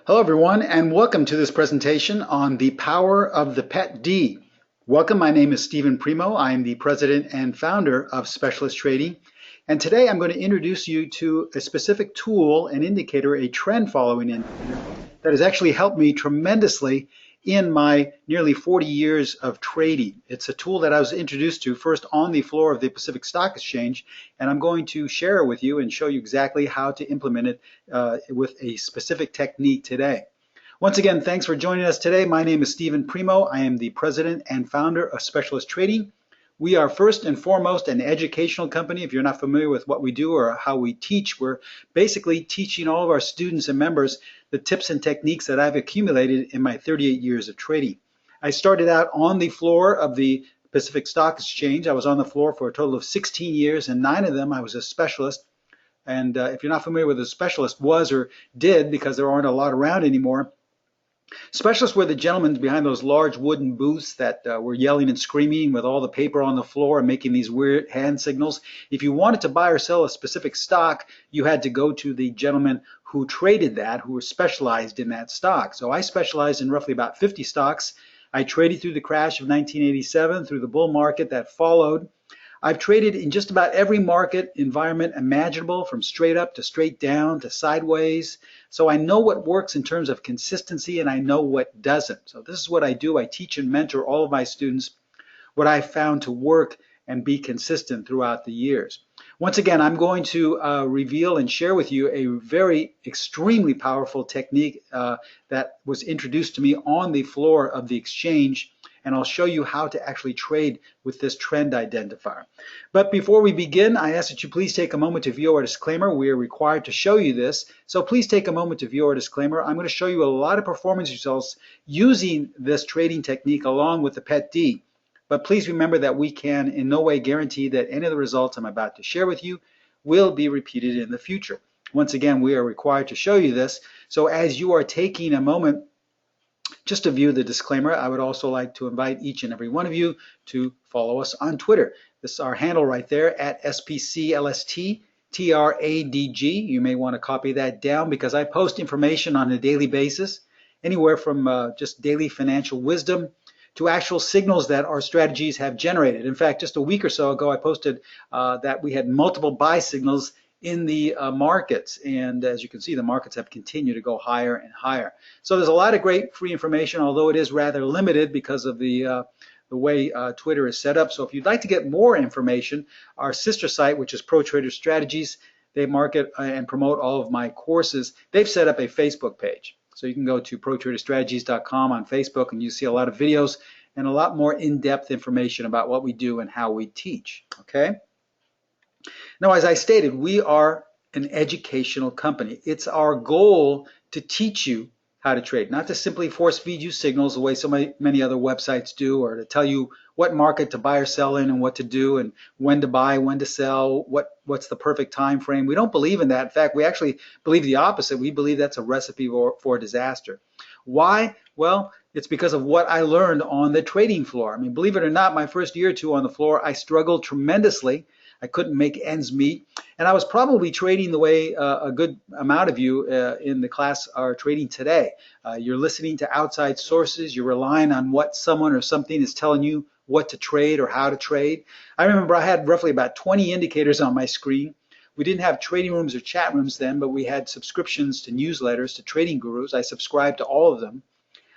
Hello everyone, and welcome to this presentation on the power of the pet D. Welcome, my name is Stephen Primo. I am the president and founder of Specialist Trading, and today I'm going to introduce you to a specific tool, an indicator, a trend following indicator that has actually helped me tremendously in my nearly 40 years of trading. It's a tool that I was introduced to first on the floor of the Pacific Stock Exchange, and I'm going to share it with you and show you exactly how to implement it with a specific technique today. Once again, thanks for joining us today. My name is Stephen Primo. I am the president and founder of Specialist Trading. We are first and foremost an educational company. If you're not familiar with what we do or how we teach, we're basically teaching all of our students and members the tips and techniques that I've accumulated in my 38 years of trading. I started out on the floor of the Pacific Stock Exchange. I was on the floor for a total of 16 years, and 9 of them I was a specialist. And if you're not familiar with what a specialist was or did, because there aren't a lot around anymore, specialists were the gentlemen behind those large wooden booths that were yelling and screaming with all the paper on the floor and making these weird hand signals. If you wanted to buy or sell a specific stock, you had to go to the gentleman who traded that, who was specialized in that stock. So I specialized in roughly about 50 stocks. I traded through the crash of 1987, through the bull market that followed. I've traded in just about every market environment imaginable, from straight up to straight down to sideways. So I know what works in terms of consistency, and I know what doesn't. So this is what I do. I teach and mentor all of my students what I found to work and be consistent throughout the years. Once again, I'm going to reveal and share with you a very extremely powerful technique that was introduced to me on the floor of the exchange, and I'll show you how to actually trade with this trend identifier. But before we begin, I ask that you please take a moment to view our disclaimer. We are required to show you this, so please take a moment to view our disclaimer. I'm going to show you a lot of performance results using this trading technique along with the PET D. But please remember that we can in no way guarantee that any of the results I'm about to share with you will be repeated in the future. Once again, we are required to show you this, so as you are taking a moment just to view the disclaimer, I would also like to invite each and every one of you to follow us on Twitter. This is our handle right there, at SPCLST. TRADG. You may want to copy that down because I post information on a daily basis, anywhere from just daily financial wisdom to actual signals that our strategies have generated. In fact, just a week or so ago, I posted that we had multiple buy signals in the markets, and as you can see, the markets have continued to go higher and higher. So there's a lot of great free information, although it is rather limited because of the way Twitter is set up. So if you'd like to get more information, our sister site, which is Pro Trader Strategies, they market and promote all of my courses. They've set up a Facebook page. So you can go to protraderstrategies.com on Facebook, and you see a lot of videos and a lot more in-depth information about what we do and how we teach. Okay? Now, as I stated, we are an educational company. It's our goal to teach you how to trade, not to simply force feed you signals the way so many other websites do, or to tell you what market to buy or sell in and what to do and when to buy, when to sell, what's the perfect time frame. We don't believe in that. In fact, we actually believe the opposite. We believe that's a recipe for disaster. Why? Well, it's because of what I learned on the trading floor. I mean, believe it or not, my first year or two on the floor, I struggled tremendously. I couldn't make ends meet, and I was probably trading the way a good amount of you in the class are trading today. You're listening to outside sources. You're relying on what someone or something is telling you what to trade or how to trade. I remember I had roughly about 20 indicators on my screen. We didn't have trading rooms or chat rooms then, but we had subscriptions to newsletters, to trading gurus. I subscribed to all of them.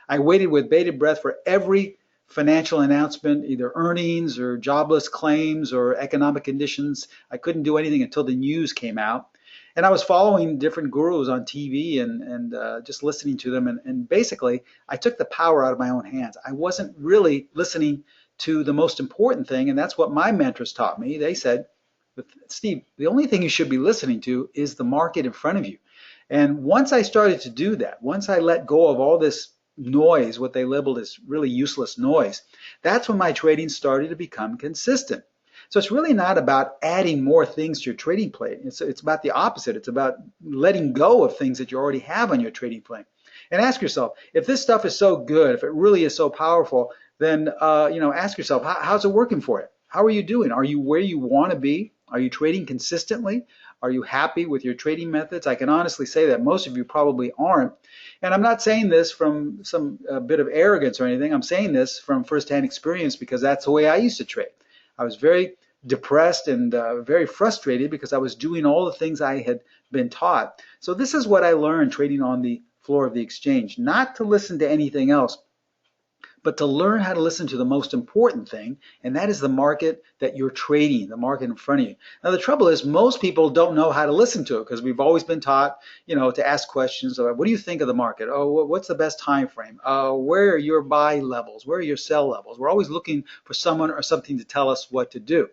I waited with bated breath for every financial announcement, either earnings or jobless claims or economic conditions. I couldn't do anything until the news came out. And I was following different gurus on TV and just listening to them. And basically, I took the power out of my own hands. I wasn't really listening to the most important thing, and that's what my mentors taught me. They said, Steve, the only thing you should be listening to is the market in front of you. And once I started to do that, once I let go of all this noise, what they labeled as really useless noise, that's when my trading started to become consistent. So it's really not about adding more things to your trading plate. It's about the opposite. It's about letting go of things that you already have on your trading plate. And ask yourself, if this stuff is so good, if it really is so powerful, then ask yourself, how's it working for you? How are you doing? Are you where you want to be? Are you trading consistently? Are you happy with your trading methods? I can honestly say that most of you probably aren't. And I'm not saying this from some bit of arrogance or anything. I'm saying this from firsthand experience because that's the way I used to trade. I was very depressed and very frustrated because I was doing all the things I had been taught. So this is what I learned trading on the floor of the exchange, not to listen to anything else, but to learn how to listen to the most important thing, and that is the market that you're trading, the market in front of you. Now, the trouble is most people don't know how to listen to it because we've always been taught, to ask questions. What do you think of the market? Oh, what's the best time frame? Where are your buy levels? Where are your sell levels? We're always looking for someone or something to tell us what to do.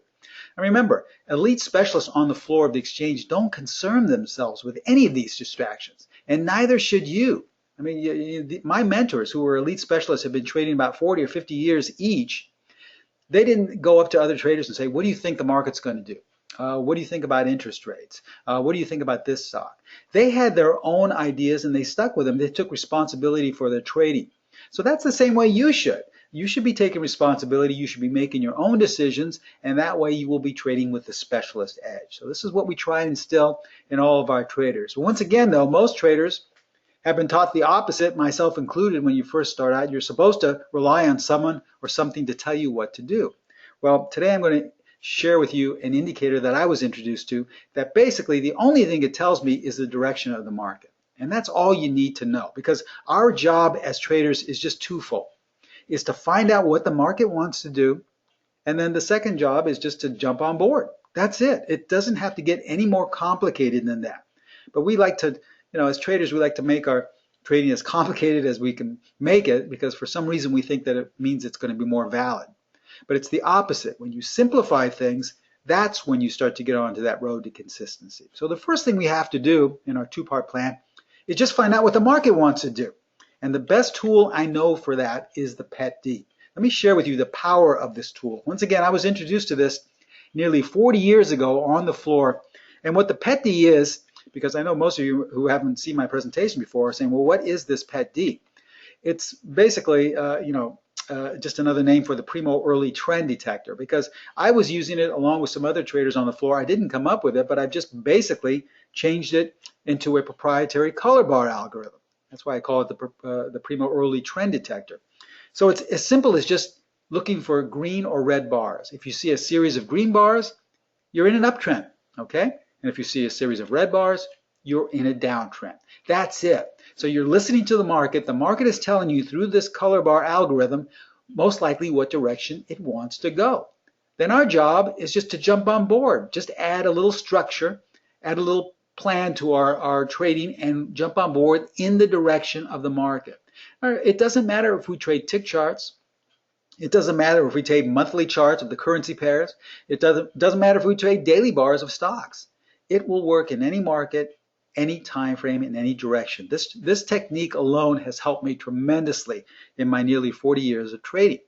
And remember, elite specialists on the floor of the exchange don't concern themselves with any of these distractions, and neither should you. I mean, my mentors who were elite specialists have been trading about 40 or 50 years each. They didn't go up to other traders and say, what do you think the market's going to do? What do you think about interest rates? What do you think about this stock? They had their own ideas and they stuck with them. They took responsibility for their trading. So that's the same way you should. You should be taking responsibility. You should be making your own decisions, and that way you will be trading with the specialist edge. So this is what we try and instill in all of our traders. Once again, though, most traders have been taught the opposite, myself included. When you first start out, you're supposed to rely on someone or something to tell you what to do. Well, today I'm going to share with you an indicator that I was introduced to that basically the only thing it tells me is the direction of the market. And that's all you need to know, because our job as traders is just twofold. Is to find out what the market wants to do, and then the second job is just to jump on board. That's it. It doesn't have to get any more complicated than that. But we like to, as traders, we like to make our trading as complicated as we can make it, because for some reason we think that it means it's going to be more valid. But it's the opposite. When you simplify things, that's when you start to get onto that road to consistency. So the first thing we have to do in our two-part plan is just find out what the market wants to do. And the best tool I know for that is the PET-D. Let me share with you the power of this tool. Once again, I was introduced to this nearly 40 years ago on the floor. And what the PET-D is, because I know most of you who haven't seen my presentation before are saying, well, what is this PET-D? It's basically, just another name for the Primo early trend detector, because I was using it along with some other traders on the floor. I didn't come up with it, but I've just basically changed it into a proprietary color bar algorithm. That's why I call it the Primo early trend detector. So it's as simple as just looking for green or red bars. If you see a series of green bars, you're in an uptrend, okay? And if you see a series of red bars, you're in a downtrend. That's it. So you're listening to the market. The market is telling you through this color bar algorithm most likely what direction it wants to go. Then our job is just to jump on board, just add a little structure, add a little plan to our trading, and jump on board in the direction of the market. It doesn't matter if we trade tick charts. It doesn't matter if we trade monthly charts of the currency pairs. It doesn't matter if we trade daily bars of stocks. It will work in any market, any time frame, in any direction. This technique alone has helped me tremendously in my nearly 40 years of trading.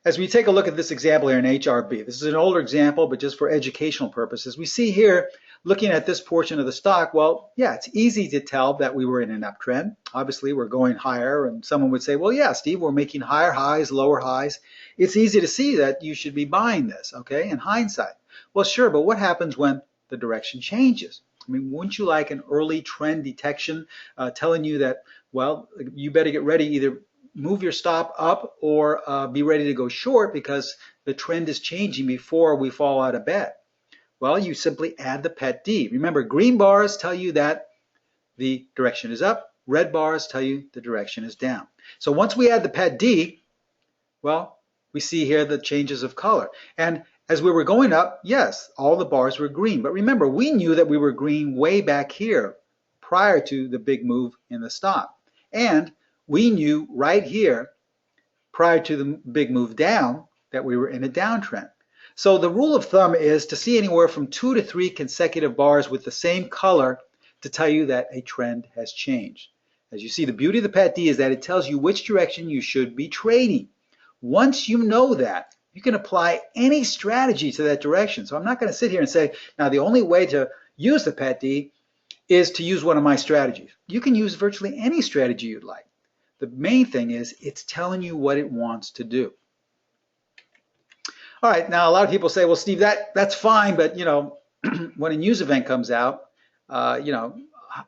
As we take a look at this example here in HRB, this is an older example, but just for educational purposes, we see here, looking at this portion of the stock, well, yeah, it's easy to tell that we were in an uptrend. Obviously, we're going higher, and someone would say, well, yeah, Steve, we're making higher highs, lower highs. It's easy to see that you should be buying this, okay, in hindsight. Well, sure, but what happens when the direction changes? I mean, wouldn't you like an early trend detection telling you that, well, you better get ready, either move your stop up or be ready to go short because the trend is changing before we fall out of bed? Well, you simply add the PET-D. Remember, green bars tell you that the direction is up. Red bars tell you the direction is down. So once we add the PET-D, well, we see here the changes of color. And as we were going up, yes, all the bars were green. But remember, we knew that we were green way back here prior to the big move in the stock. And we knew right here prior to the big move down that we were in a downtrend. So the rule of thumb is to see anywhere from 2 to 3 consecutive bars with the same color to tell you that a trend has changed. As you see, the beauty of the PET-D is that it tells you which direction you should be trading. Once you know that, you can apply any strategy to that direction. So I'm not going to sit here and say, now the only way to use the PET-D is to use one of my strategies. You can use virtually any strategy you'd like. The main thing is it's telling you what it wants to do. All right, now a lot of people say, well, Steve, that's fine, but when a news event comes out, you know,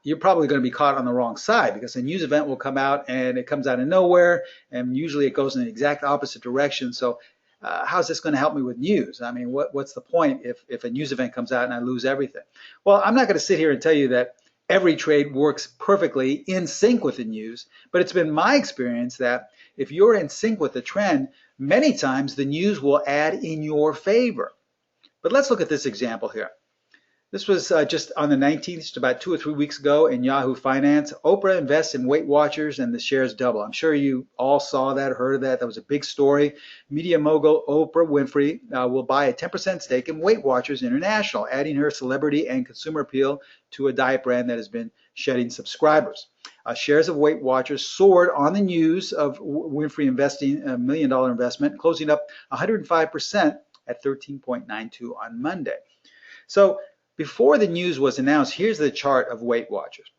you're probably going to be caught on the wrong side because a news event will come out and it comes out of nowhere, and usually it goes in the exact opposite direction. So how's this going to help me with news? I mean, what's the point if a news event comes out and I lose everything? Well, I'm not going to sit here and tell you that every trade works perfectly in sync with the news, but it's been my experience that if you're in sync with the trend, many times the news will add in your favor. But let's look at this example here. This was just on the 19th, just about 2 or 3 weeks ago in Yahoo Finance. Oprah invests in Weight Watchers and the shares double. I'm sure you all saw that, heard of that. That was a big story. Media mogul Oprah Winfrey will buy a 10% stake in Weight Watchers International, adding her celebrity and consumer appeal to a diet brand that has been shedding subscribers. Shares of Weight Watchers soared on the news of Winfrey investing a $1 million investment, closing up 105% at 13.92 on Monday. So before the news was announced, here's the chart of Weight Watchers.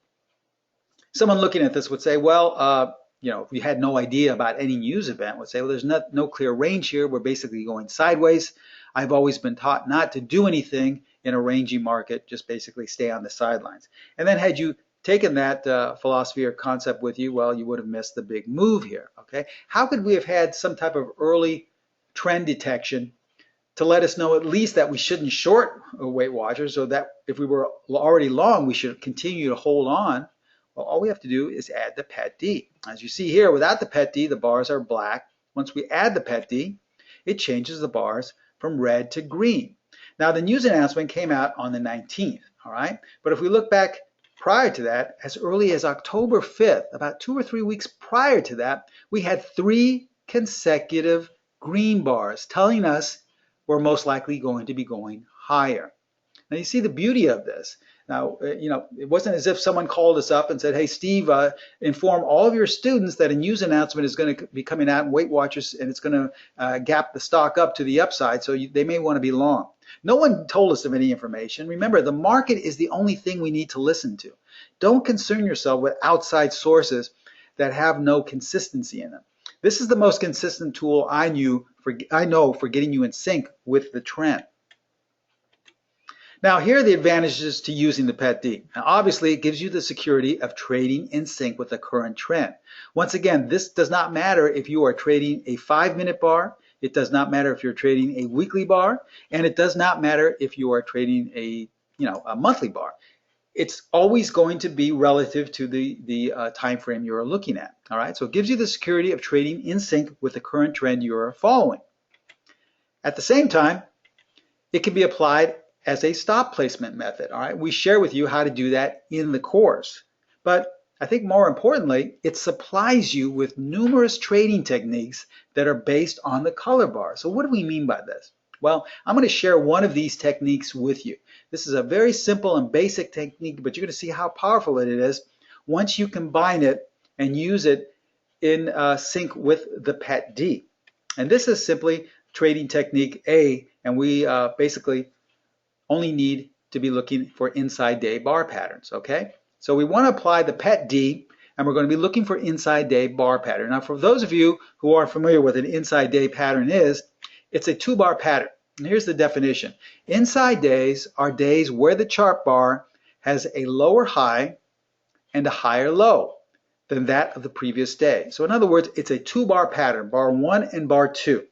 Someone looking at this would say, well, you know, if you had no idea about any news event, would say, well, there's no clear range here. We're basically going sideways. I've always been taught not to do anything in a rangy market, just basically stay on the sidelines. And then had you taken that philosophy or concept with you, well, you would have missed the big move here, okay? How could we have had some type of early trend detection to let us know at least that we shouldn't short Weight Watchers, so that if we were already long, we should continue to hold on? Well, all we have to do is add the PET D. As you see here, without the PET D, the bars are black. Once we add the PET D, it changes the bars from red to green. Now, the news announcement came out on the 19th, all right? But if we look back prior to that, as early as October 5th, about 2 or 3 weeks prior to that, we had 3 consecutive green bars telling us we're most likely going to be going higher. Now you see the beauty of this. Now, you know, it wasn't as if someone called us up and said, hey, Steve, inform all of your students that a news announcement is going to be coming out in Weight Watchers and it's going to gap the stock up to the upside, so they may want to be long. No one told us of any information. Remember, the market is the only thing we need to listen to. Don't concern yourself with outside sources that have no consistency in them. This is the most consistent tool I know for getting you in sync with the trend. Now, here are the advantages to using the PET D. Now, obviously, it gives you the security of trading in sync with the current trend. Once again, this does not matter if you are trading a 5-minute bar. It does not matter if you're trading a weekly bar, and it does not matter if you are trading a monthly bar. It's always going to be relative to the time frame you're looking at. All right, so it gives you the security of trading in sync with the current trend you're following. At the same time, it can be applied as a stop placement method. All right, we share with you how to do that in the course. But I think more importantly, it supplies you with numerous trading techniques that are based on the color bar. So what do we mean by this? Well, I'm going to share one of these techniques with you. This is a very simple and basic technique, but you're going to see how powerful it is once you combine it and use it in sync with the PET D. And this is simply trading technique A, and we basically only need to be looking for inside day bar patterns, okay? So we want to apply the PET D, and we're going to be looking for inside day bar pattern. Now, for those of you who are familiar with an inside day pattern it's a 2-bar pattern. And here's the definition. Inside days are days where the chart bar has a lower high and a higher low than that of the previous day. So in other words, it's a 2-bar pattern, bar 1 and bar 2.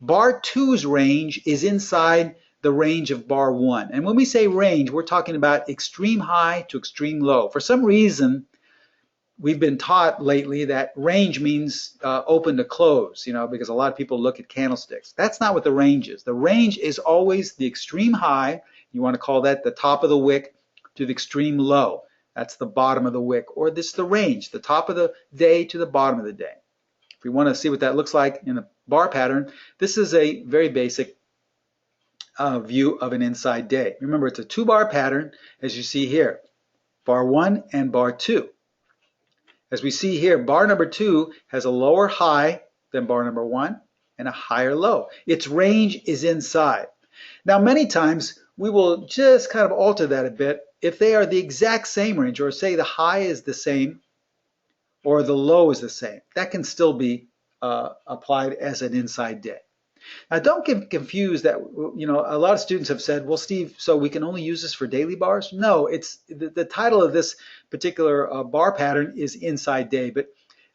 Bar 2's range is inside the range of bar 1. And when we say range, we're talking about extreme high to extreme low. For some reason, we've been taught lately that range means open to close, because a lot of people look at candlesticks. That's not what the range is. The range is always the extreme high. You want to call that the top of the wick, to the extreme low. That's the bottom of the wick. Or this is the range, the top of the day to the bottom of the day. If we want to see what that looks like in a bar pattern, this is a very basic view of an inside day. Remember, it's a 2-bar pattern, as you see here. Bar 1 and bar 2. As we see here, bar number 2 has a lower high than bar number 1 and a higher low. Its range is inside. Now, many times we will just kind of alter that a bit if they are the exact same range, or say the high is the same or the low is the same. That can still be applied as an inside day. Now, don't get confused that, a lot of students have said, well, Steve, so we can only use this for daily bars? No, it's the title of this particular bar pattern is inside day, but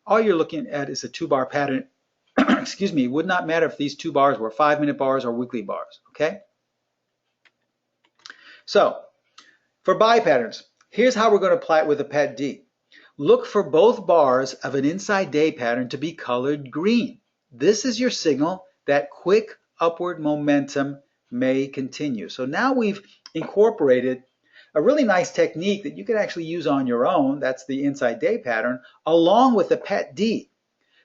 all you're looking at is a 2-bar pattern. Excuse me, it would not matter if these 2 bars were 5-minute bars or weekly bars, okay? So, for buy patterns, here's how we're going to apply it with a PET D. Look for both bars of an inside day pattern to be colored green. This is your signal that quick upward momentum may continue. So now we've incorporated a really nice technique that you can actually use on your own. That's the inside day pattern, along with the PET D.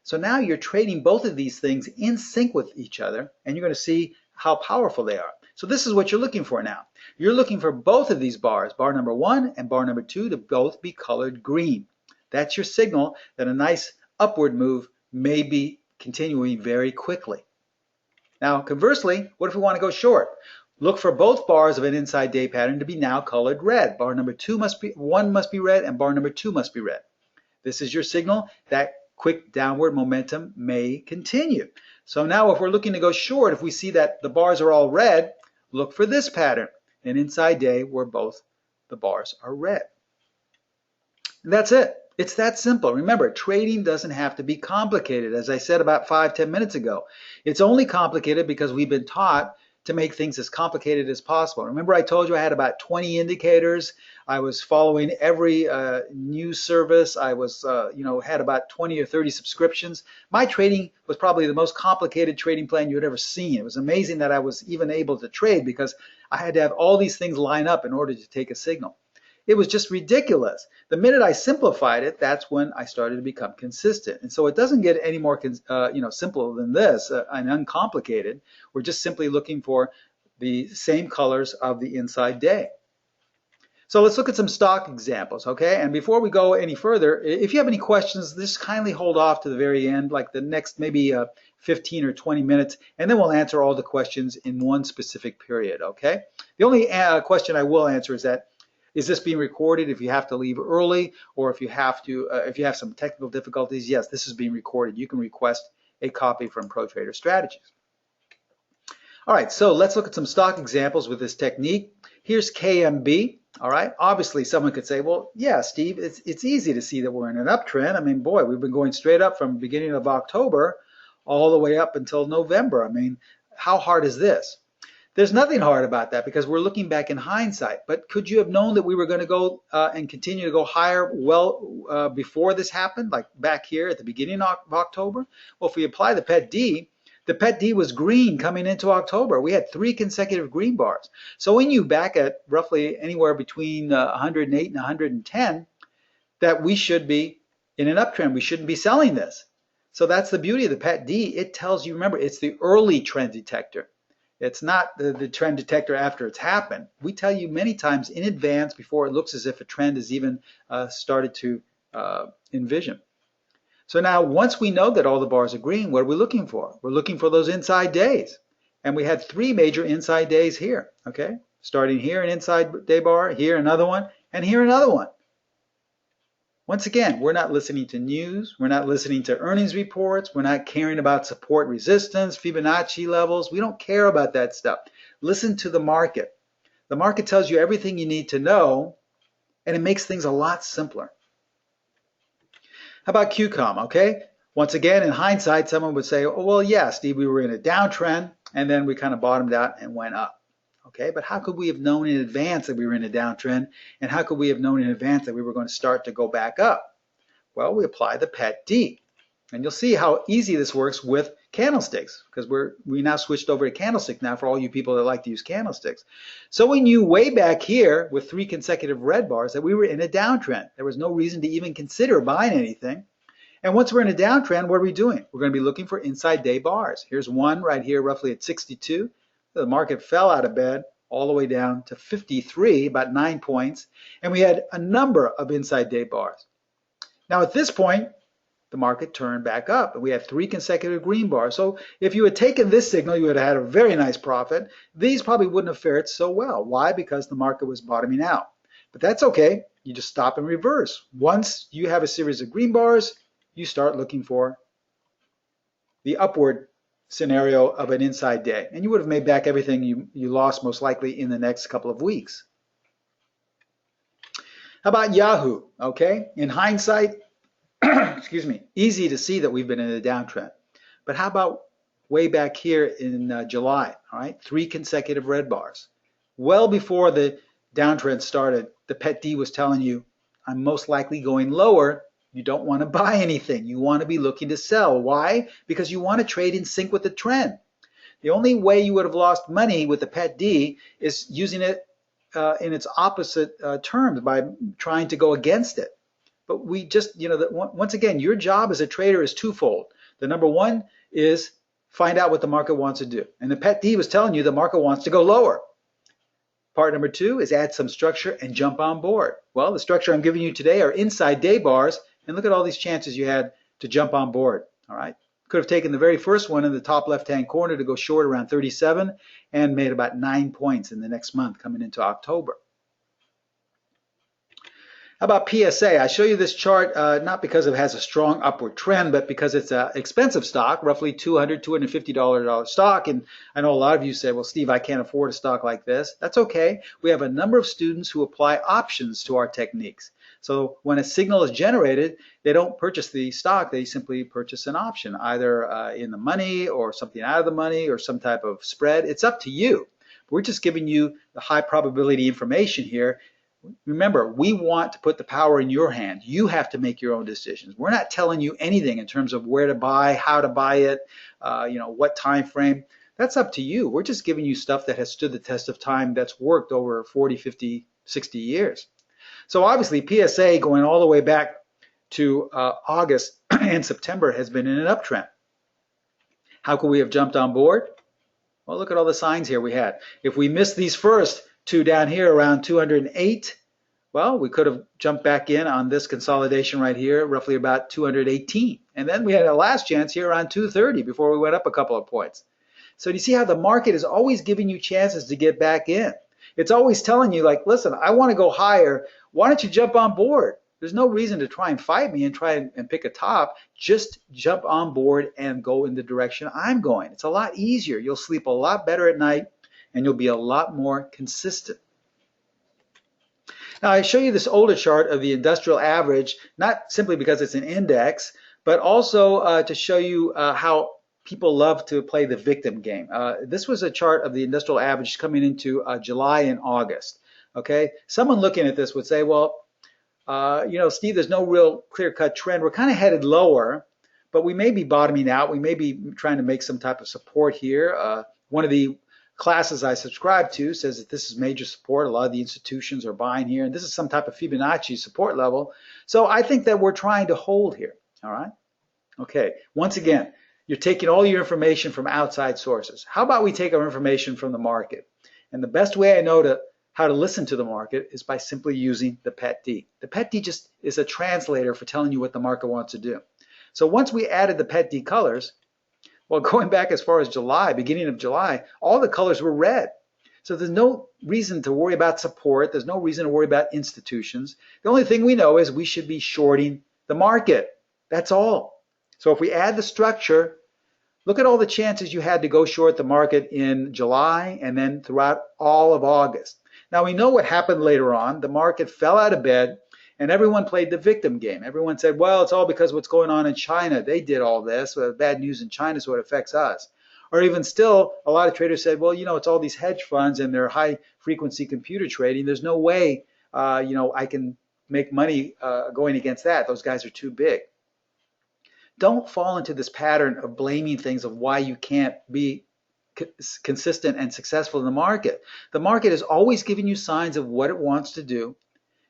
So now you're trading both of these things in sync with each other, and you're going to see how powerful they are. So this is what you're looking for now. You're looking for both of these bars, bar number 1 and bar number 2, to both be colored green. That's your signal that a nice upward move may be continuing very quickly. Now, conversely, what if we want to go short? Look for both bars of an inside day pattern to be now colored red. Bar number 1 must be red, and bar number 2 must be red. This is your signal that quick downward momentum may continue. So now if we're looking to go short, if we see that the bars are all red, look for this pattern, an inside day where both the bars are red. And that's it. It's that simple. Remember, trading doesn't have to be complicated. As I said about 5-10 minutes ago, it's only complicated because we've been taught to make things as complicated as possible. Remember, I told you I had about 20 indicators. I was following every news service. I was, had about 20 or 30 subscriptions. My trading was probably the most complicated trading plan you had ever seen. It was amazing that I was even able to trade because I had to have all these things line up in order to take a signal. It was just ridiculous. The minute I simplified it, that's when I started to become consistent. And so it doesn't get any more simpler than this and uncomplicated. We're just simply looking for the same colors of the inside day. So let's look at some stock examples, okay? And before we go any further, if you have any questions, just kindly hold off to the very end, like the next maybe 15 or 20 minutes, and then we'll answer all the questions in one specific period, okay? The only question I will answer is that, is this being recorded if you have to leave early, or if you have some technical difficulties? Yes, this is being recorded. You can request a copy from Pro Trader Strategies. All right, so let's look at some stock examples with this technique. Here's KMB. All right, obviously someone could say, well, yeah, Steve, it's easy to see that we're in an uptrend. I mean, boy, we've been going straight up from the beginning of October all the way up until November. I mean, how hard is this? There's nothing hard about that because we're looking back in hindsight. But could you have known that we were going to go and continue to go higher before this happened, like back here at the beginning of October? Well, if we apply the PET D, the PET D was green coming into October. We had 3 consecutive green bars. So when you back at roughly anywhere between 108 and 110, that we should be in an uptrend. We shouldn't be selling this. So that's the beauty of the PET D. It tells you, remember, it's the early trend detector. It's not the trend detector after it's happened. We tell you many times in advance before it looks as if a trend has even started to envision. So now once we know that all the bars are green, what are we looking for? We're looking for those inside days. And we had 3 major inside days here, okay? Starting here, an inside day bar, here another one, and here another one. Once again, we're not listening to news. We're not listening to earnings reports. We're not caring about support resistance, Fibonacci levels. We don't care about that stuff. Listen to the market. The market tells you everything you need to know, and it makes things a lot simpler. How about QCOM, okay? Once again, in hindsight, someone would say, oh, well, yeah, Steve, we were in a downtrend, and then we kind of bottomed out and went up. Okay, but how could we have known in advance that we were in a downtrend, and how could we have known in advance that we were going to start to go back up? Well, we apply the PET D, and you'll see how easy this works with candlesticks, because we now switched over to candlestick now for all you people that like to use candlesticks. So we knew way back here with 3 consecutive red bars that we were in a downtrend. There was no reason to even consider buying anything. And once we're in a downtrend, what are we doing? We're going to be looking for inside day bars. Here's one right here, roughly at 62. The market fell out of bed all the way down to 53, about 9 points, and we had a number of inside day bars. Now at this point, the market turned back up, and we had 3 consecutive green bars. So if you had taken this signal, you would have had a very nice profit. These probably wouldn't have fared so well. Why? Because the market was bottoming out. But that's okay. You just stop and reverse. Once you have a series of green bars, you start looking for the upward scenario of an inside day. And you would have made back everything you lost most likely in the next couple of weeks. How about Yahoo? Okay, in hindsight, excuse me, easy to see that we've been in a downtrend. But how about way back here in July? All right, 3 consecutive red bars. Well before the downtrend started, the Pet D was telling you, I'm most likely going lower. You don't want to buy anything. You want to be looking to sell. Why? Because you want to trade in sync with the trend. The only way you would have lost money with the Pet D is using it in its opposite terms by trying to go against it. But we just, once again, your job as a trader is twofold. The number one is find out what the market wants to do. And the Pet D was telling you the market wants to go lower. Part number two is add some structure and jump on board. Well, the structure I'm giving you today are inside day bars, and look at all these chances you had to jump on board. All right. Could have taken the very first one in the top left-hand corner to go short around 37 and made about 9 points in the next month coming into October. How about PSA? I show you this chart not because it has a strong upward trend, but because it's an expensive stock, roughly $200, $250 stock. And I know a lot of you say, well, Steve, I can't afford a stock like this. That's okay. We have a number of students who apply options to our techniques. So when a signal is generated, they don't purchase the stock. They simply purchase an option, either in the money or something out of the money or some type of spread. It's up to you. We're just giving you the high probability information here. Remember, we want to put the power in your hand. You have to make your own decisions. We're not telling you anything in terms of where to buy, how to buy it, what time frame. That's up to you. We're just giving you stuff that has stood the test of time, that's worked over 40, 50, 60 years. So obviously, PSA going all the way back to August and September has been in an uptrend. How could we have jumped on board? Well, look at all the signs here we had. If we missed these first two down here around 208, well, we could have jumped back in on this consolidation right here, roughly about 218. And then we had a last chance here around 230 before we went up a couple of points. So do you see how the market is always giving you chances to get back in? It's always telling you, like, listen, I want to go higher. Why don't you jump on board? There's no reason to try and fight me and try and pick a top. Just jump on board and go in the direction I'm going. It's a lot easier. You'll sleep a lot better at night, and you'll be a lot more consistent. Now, I show you this older chart of the industrial average, not simply because it's an index, but also to show you how people love to play the victim game. This was a chart of the industrial average coming into July and August. Okay, someone looking at this would say, well, Steve, there's no real clear-cut trend. We're kind of headed lower, but we may be bottoming out. We may be trying to make some type of support here. One of the classes I subscribe to says that this is major support. A lot of the institutions are buying here, and this is some type of Fibonacci support level. So I think that we're trying to hold here. All right. Okay. Once again, you're taking all your information from outside sources. How about we take our information from the market? And the best way I know how to listen to the market is by simply using the Pet D. The Pet D just is a translator for telling you what the market wants to do. So once we added the Pet D colors, well, going back as far as July, beginning of July, all the colors were red. So there's no reason to worry about support. There's no reason to worry about institutions. The only thing we know is we should be shorting the market. That's all. So if we add the structure, look at all the chances you had to go short the market in July and then throughout all of August. Now we know what happened later on. The market fell out of bed and everyone played the victim game. Everyone said, well, it's all because of what's going on in China. They did all this. Bad news in China is what affects us. Or even still, a lot of traders said, well, it's all these hedge funds and their high frequency computer trading. There's no way, I can make money going against that. Those guys are too big. Don't fall into this pattern of blaming things of why you can't be consistent and successful in the market. The market is always giving you signs of what it wants to do,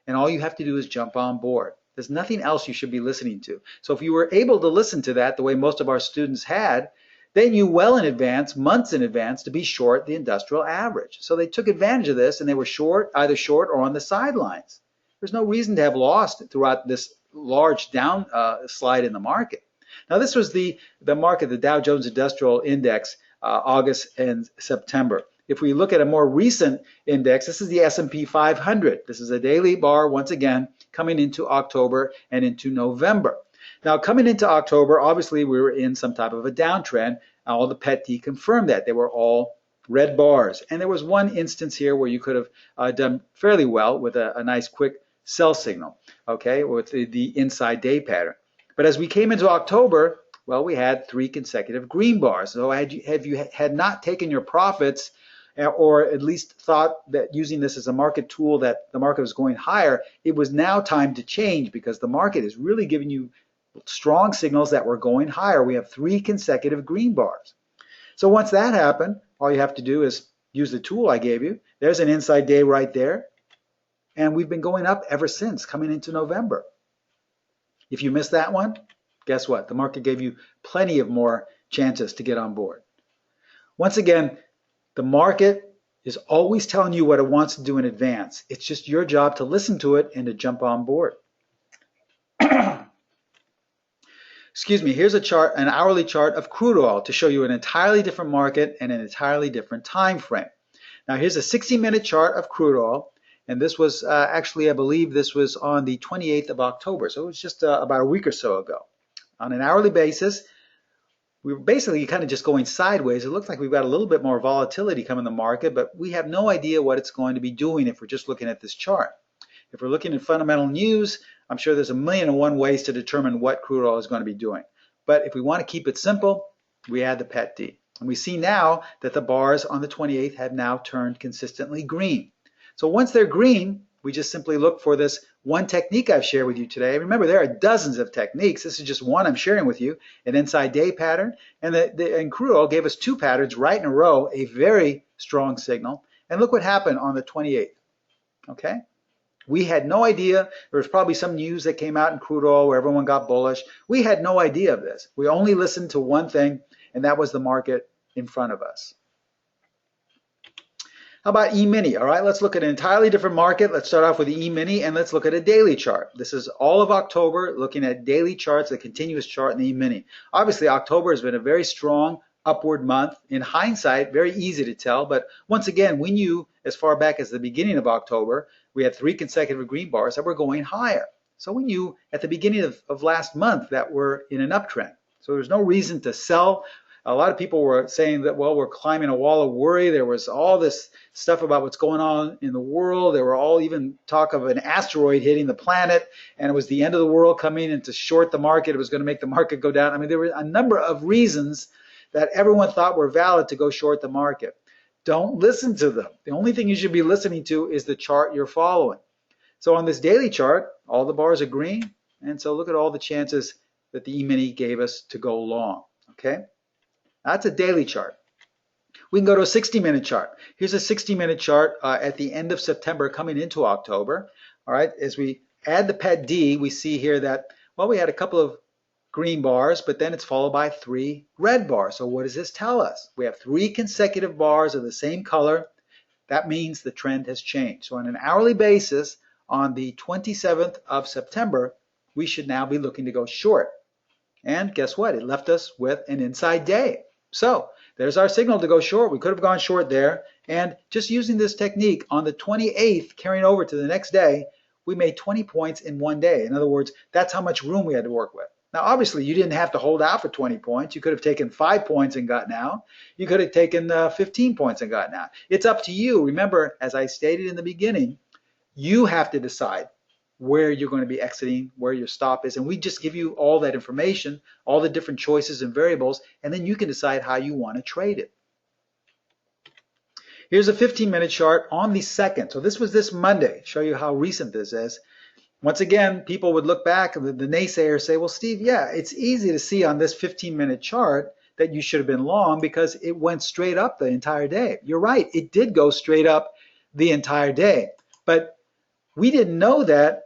and all you have to do is jump on board. There's nothing else you should be listening to. So if you were able to listen to that the way most of our students had, they knew well in advance, months in advance, to be short the industrial average. So they took advantage of this and they were short, either short or on the sidelines. There's no reason to have lost throughout this large down slide in the market. Now this was the market, the Dow Jones Industrial Index, August and September. If we look at a more recent index, this is the S&P 500. This is a daily bar, once again, coming into October and into November. Now, coming into October, obviously we were in some type of a downtrend. All the PET D confirmed that. They were all red bars. And there was one instance here where you could have done fairly well with a nice quick sell signal, okay, with the inside day pattern. But as we came into October, well, we had 3 consecutive green bars. So had you not taken your profits, or at least thought that using this as a market tool that the market was going higher, it was now time to change, because the market is really giving you strong signals that we're going higher. We have 3 consecutive green bars. So once that happened, all you have to do is use the tool I gave you. There's an inside day right there. And we've been going up ever since, coming into November. If you missed that one, guess what? The market gave you plenty of more chances to get on board. Once again, the market is always telling you what it wants to do in advance. It's just your job to listen to it and to jump on board. Excuse me, here's a chart, an hourly chart of crude oil to show you an entirely different market and an entirely different time frame. Now here's a 60-minute chart of crude oil, and this was actually, I believe this was on the 28th of October, so it was just about a week or so ago. On an hourly basis, we were basically kind of just going sideways. It looks like we've got a little bit more volatility coming in the market, but we have no idea what it's going to be doing if we're just looking at this chart. If we're looking at fundamental news, I'm sure there's 1,000,001 ways to determine what crude oil is going to be doing. But if we want to keep it simple, we add the PET D. And we see now that the bars on the 28th have now turned consistently green. So once they're green, we just simply look for this one technique I've shared with you today. Remember, there are dozens of techniques. This is just one I'm sharing with you, an inside day pattern. And crude oil gave us 2 patterns right in a row, a very strong signal. And look what happened on the 28th, okay? We had no idea. There was probably some news that came out in crude oil where everyone got bullish. We had no idea of this. We only listened to one thing, and that was the market in front of us. How about E-mini? All right, let's look at an entirely different market. Let's start off with the E-mini, and let's look at a daily chart. This is all of October, looking at daily charts, a continuous chart in the E-mini. Obviously, October has been a very strong upward month. In hindsight, very easy to tell, but once again, we knew as far back as the beginning of October, we had 3 consecutive green bars that were going higher. So we knew at the beginning of last month that we're in an uptrend. So there's no reason to sell. A lot of people were saying that, well, we're climbing a wall of worry. There was all this stuff about what's going on in the world. There were all even talk of an asteroid hitting the planet, and it was the end of the world coming, and to short the market, it was going to make the market go down. I mean, there were a number of reasons that everyone thought were valid to go short the market. Don't listen to them. The only thing you should be listening to is the chart you're following. So on this daily chart, all the bars are green, and so look at all the chances that the E-mini gave us to go long, okay? That's a daily chart. We can go to a 60-minute chart. Here's a 60-minute chart at the end of September coming into October. All right, as we add the PET D, we see here that, well, we had a couple of green bars, but then it's followed by 3 red bars. So what does this tell us? We have 3 consecutive bars of the same color. That means the trend has changed. So on an hourly basis, on the 27th of September, we should now be looking to go short. And guess what? It left us with an inside day. So there's our signal to go short. We could have gone short there. And just using this technique on the 28th, carrying over to the next day, we made 20 points in one day. In other words, that's how much room we had to work with. Now, obviously, you didn't have to hold out for 20 points. You could have taken 5 points and gotten out. You could have taken 15 points and gotten out. It's up to you. Remember, as I stated in the beginning, you have to decide where you're going to be exiting, where your stop is, and we just give you all that information, all the different choices and variables, and then you can decide how you want to trade it. Here's a 15-minute chart on the 2nd. So this was this Monday. Show you how recent this is. Once again, people would look back, and the naysayers say, well, Steve, yeah, it's easy to see on this 15-minute chart that you should have been long because it went straight up the entire day. You're right, it did go straight up the entire day. But we didn't know that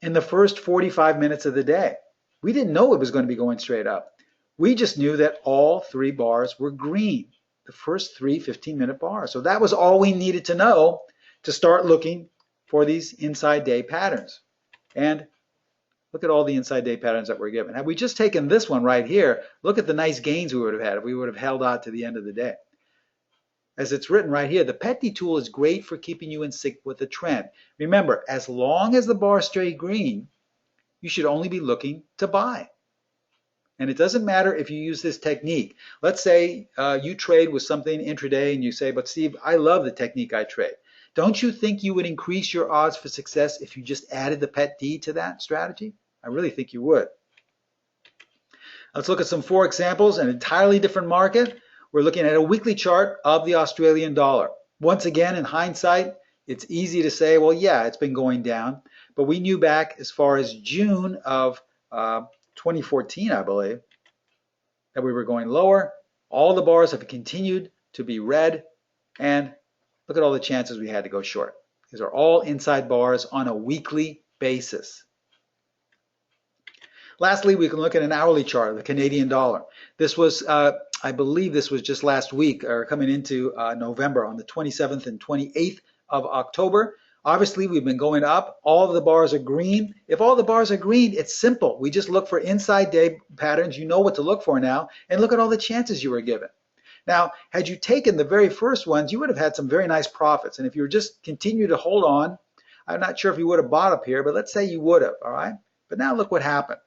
in the first 45 minutes of the day. We didn't know it was going to be going straight up. We just knew that all 3 bars were green, the first 3 15-minute bars. So that was all we needed to know to start looking for these inside day patterns. And look at all the inside day patterns that we're given. Had we just taken this one right here, look at the nice gains we would have had if we would have held out to the end of the day. As it's written right here, the PET D tool is great for keeping you in sync with the trend. Remember, as long as the bars stay green, you should only be looking to buy. And it doesn't matter if you use this technique. Let's say you trade with something intraday and you say, but Steve, I love the technique I trade. Don't you think you would increase your odds for success if you just added the pet D to that strategy? I really think you would. Let's look at some 4 examples, an entirely different market. We're looking at a weekly chart of the Australian dollar. Once again, in hindsight, it's easy to say, well, yeah, it's been going down. But we knew back as far as June of 2014, I believe, that we were going lower. All the bars have continued to be red, and look at all the chances we had to go short. These are all inside bars on a weekly basis. Lastly, we can look at an hourly chart of the Canadian dollar. This was, I believe this was just last week, or coming into November, on the 27th and 28th of October. Obviously, we've been going up. All of the bars are green. If all the bars are green, it's simple. We just look for inside day patterns. You know what to look for now, and look at all the chances you were given. Now, had you taken the very first ones, you would have had some very nice profits. And if you were just continue to hold on, I'm not sure if you would have bought up here, but let's say you would have, all right? But now look what happened.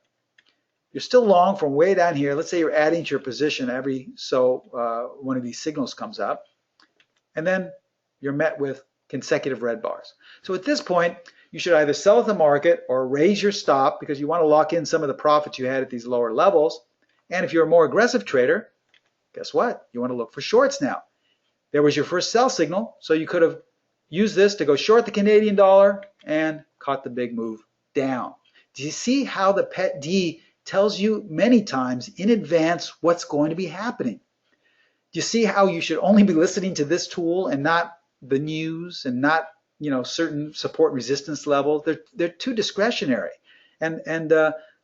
You're still long from way down here. Let's say you're adding to your position every so one of these signals comes up, and then you're met with consecutive red bars. So at this point, you should either sell at the market or raise your stop because you want to lock in some of the profits you had at these lower levels. And if you're a more aggressive trader, guess what? You want to look for shorts now. There was your first sell signal, so you could have used this to go short the Canadian dollar and caught the big move down. Do you see how the pet D tells you many times in advance what's going to be happening? Do you see how you should only be listening to this tool and not the news and not, you know, certain support resistance levels? They're too discretionary. And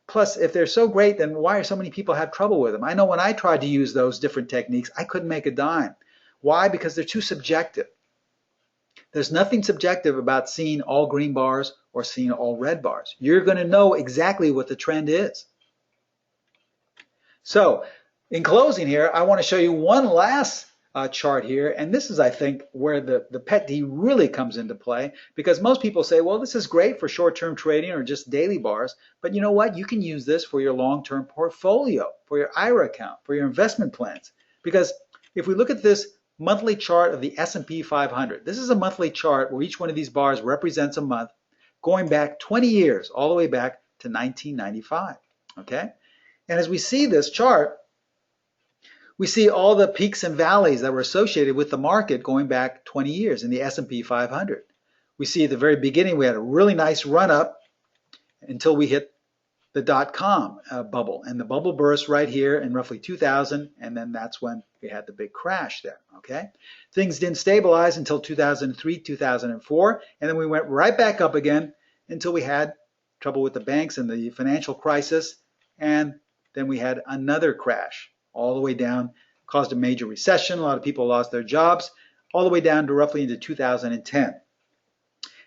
plus, if they're so great, then why are so many people have trouble with them? I know when I tried to use those different techniques, I couldn't make a dime. Why? Because they're too subjective. There's nothing subjective about seeing all green bars or seeing all red bars. You're going to know exactly what the trend is. So, in closing here, I want to show you one last chart here, and this is, I think, where the pet D really comes into play, because most people say, well, this is great for short-term trading or just daily bars, but you know what? You can use this for your long-term portfolio, for your IRA account, for your investment plans, because if we look at this monthly chart of the S&P 500, this is a monthly chart where each one of these bars represents a month going back 20 years, all the way back to 1995, okay? And as we see this chart, we see all the peaks and valleys that were associated with the market going back 20 years in the S&P 500. We see at the very beginning we had a really nice run up until we hit the dot-com bubble. And the bubble burst right here in roughly 2000, and then that's when we had the big crash there, okay? Things didn't stabilize until 2003, 2004, and then we went right back up again until we had trouble with the banks and the financial crisis, and then we had another crash all the way down, caused a major recession. A lot of people lost their jobs, all the way down to roughly into 2010.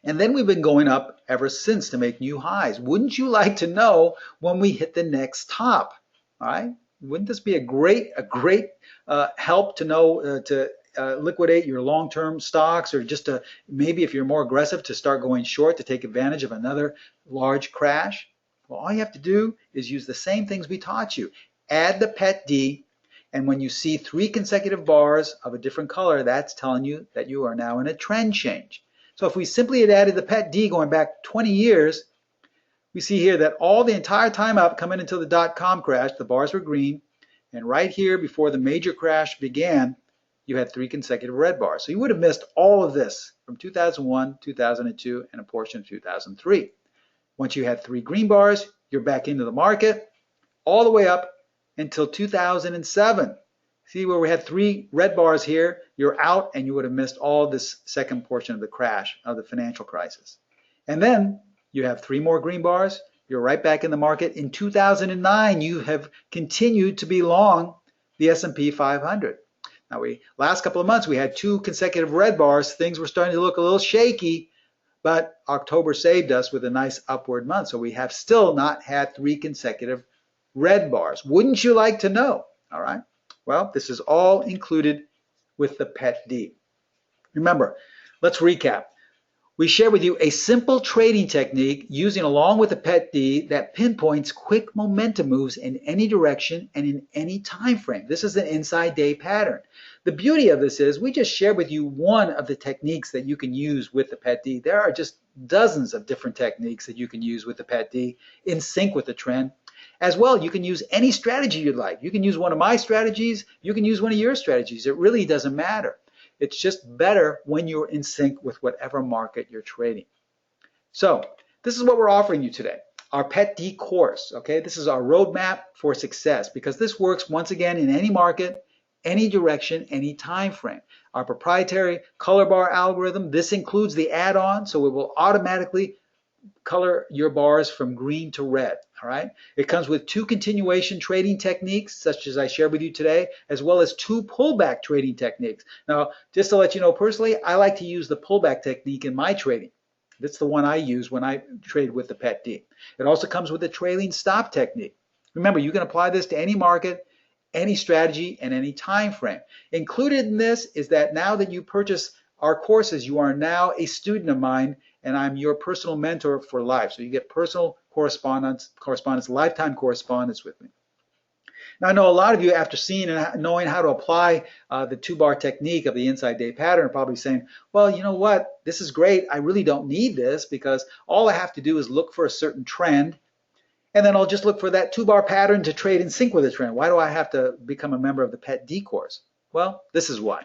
And then we've been going up ever since to make new highs. Wouldn't you like to know when we hit the next top? All right? Wouldn't this be a great help to know to liquidate your long-term stocks, or just to maybe, if you're more aggressive, to start going short to take advantage of another large crash? Well, all you have to do is use the same things we taught you. Add the pet D, and when you see 3 consecutive bars of a different color, that's telling you that you are now in a trend change. So if we simply had added the pet D going back 20 years, we see here that all the entire time up, coming until the dot-com crash, the bars were green, and right here before the major crash began, you had 3 consecutive red bars. So you would have missed all of this from 2001, 2002, and a portion of 2003. Once you had 3 green bars, you're back into the market, all the way up until 2007. See where we had 3 red bars here, you're out, and you would have missed all this second portion of the crash of the financial crisis. And then you have 3 more green bars, you're right back in the market. In 2009, you have continued to be long the S&P 500. Now, last couple of months, we had 2 consecutive red bars. Things were starting to look a little shaky, but October saved us with a nice upward month. So we have still not had 3 consecutive red bars. Wouldn't you like to know? All right. Well, this is all included with the pet D. Remember, let's recap. We share with you a simple trading technique using along with the PET D that pinpoints quick momentum moves in any direction and in any time frame. This is an inside day pattern. The beauty of this is we just share with you one of the techniques that you can use with the PET D. There are just dozens of different techniques that you can use with the PET D in sync with the trend. As well, you can use any strategy you'd like. You can use one of my strategies. You can use one of your strategies. It really doesn't matter. It's just better when you're in sync with whatever market you're trading. So this is what we're offering you today, our PET D course. Okay, this is our roadmap for success because this works once again in any market, any direction, any time frame. Our proprietary color bar algorithm, this includes the add-on, so it will automatically color your bars from green to red. All right. It comes with 2 continuation trading techniques, such as I shared with you today, as well as 2 pullback trading techniques. Now, just to let you know personally, I like to use the pullback technique in my trading. That's the one I use when I trade with the PET D. It also comes with the trailing stop technique. Remember, you can apply this to any market, any strategy, and any time frame. Included in this is that now that you purchase our courses, you are now a student of mine, and I'm your personal mentor for life. So you get personal correspondence, lifetime correspondence with me. Now, I know a lot of you, after seeing and knowing how to apply the 2-bar technique of the inside day pattern, are probably saying, well, you know what? This is great. I really don't need this because all I have to do is look for a certain trend, and then I'll just look for that 2-bar pattern to trade in sync with the trend. Why do I have to become a member of the PET D course? Well, this is why.